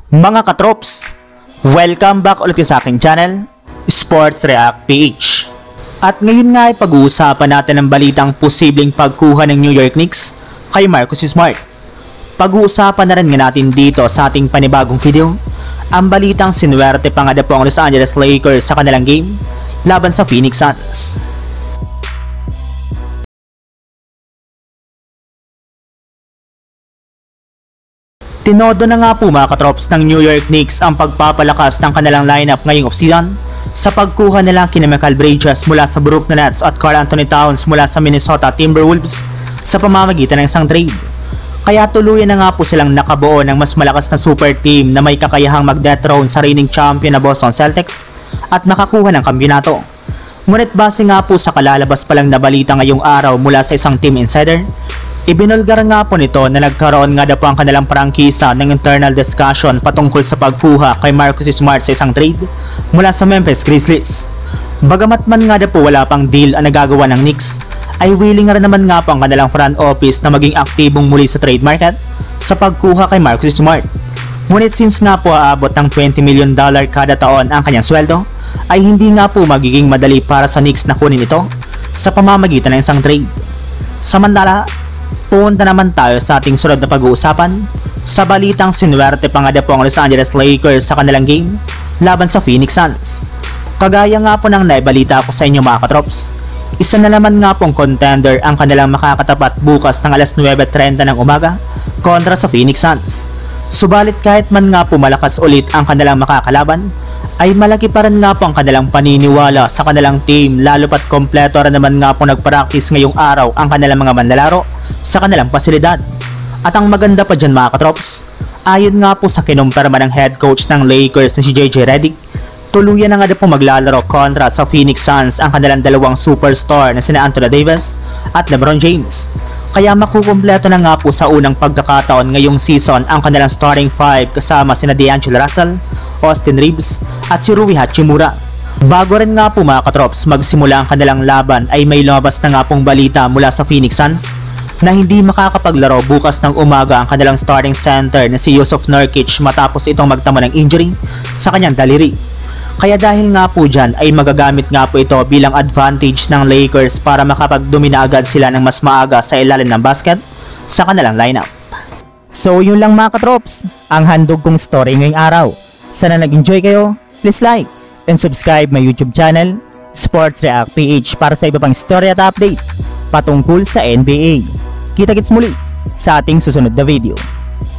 Mga katrops, welcome back ulit sa aking channel, Sports React PH. At ngayon nga ay pag-uusapan natin ang balitang posibleng pagkuha ng New York Knicks kay Marcus Smart. Pag-uusapan na rin nga natin dito sa ating panibagong video ang balitang sinuwerte pa nga na po ang Los Angeles Lakers sa kanilang game laban sa Phoenix Suns. Tinodo na nga po mga katrops ng New York Knicks ang pagpapalakas ng kanilang lineup ngayong offseason sa pagkuha nila kina Mikal Bridges mula sa Brooklyn Nets at Karl Anthony Towns mula sa Minnesota Timberwolves sa pamamagitan ng isang trade. Kaya tuluyan na nga po silang nakabuo ng mas malakas na super team na may kakayahang mag-dethrone sa reigning champion na Boston Celtics at makakuha ng kampiyonato. Ngunit base nga po sa kalalabas pa lang na balita ngayong araw mula sa isang team insider, ibinulgar nga po nito na nagkaroon nga daw po ang kanilang prangkisa ng internal discussion patungkol sa pagkuha kay Marcus Smart sa isang trade mula sa Memphis Grizzlies. Bagamat man nga daw po wala pang deal ang nagagawa ng Knicks, ay willing nga naman nga po ang kanilang front office na maging aktibong muli sa trade market sa pagkuha kay Marcus Smart. Ngunit since nga po aabot ng $20 million kada taon ang kanyang sweldo, ay hindi nga po magiging madali para sa Knicks na kunin ito sa pamamagitan ng isang trade. Samantala, punta naman tayo sa ating sunod na pag-uusapan sa balitang sinuwerte pa nga po ang Los Angeles Lakers sa kanilang game laban sa Phoenix Suns. Kagaya nga po ng naibalita ko sa inyo mga katrops, isa na naman nga pong contender ang kanilang makakatapat bukas ng alas 9:30 ng umaga kontra sa Phoenix Suns. Subalit kahit man nga po malakas ulit ang kanilang makakalaban, ay malaki pa rin nga po ang kanilang paniniwala sa kanilang team, lalo pat kompleto rin naman nga po nagpractice ngayong araw ang kanilang mga manlalaro sa kanilang pasilidad. At ang maganda pa dyan mga katrops, ayon nga po sa kinumpirma ng head coach ng Lakers na si JJ Redick, tuluyan na nga po maglalaro kontra sa Phoenix Suns ang kanilang dalawang superstar na sina Anthony Davis at LeBron James. Kaya makukumpleto na nga po sa unang pagkakataon ngayong season ang kanilang starting five kasama sina D'Angelo Russell, Austin Reeves at si Rui Hachimura. Bago rin nga po mga katrops magsimula ang kanilang laban ay may lumabas na nga pong balita mula sa Phoenix Suns na hindi makakapaglaro bukas ng umaga ang kanilang starting center na si Jusuf Nurkic matapos itong magtamo ng injury sa kanyang daliri. Kaya dahil nga po dyan ay magagamit nga po ito bilang advantage ng Lakers para makapagdomina agad sila ng mas maaga sa ilalim ng basket sa kanilang lineup. So yun lang mga katrops, ang handog kong story ngayong araw. Sana nag-enjoy kayo, please like and subscribe my YouTube channel, Sports React PH, para sa iba pang story at update patungkol sa NBA. Kita-kits muli sa ating susunod na video.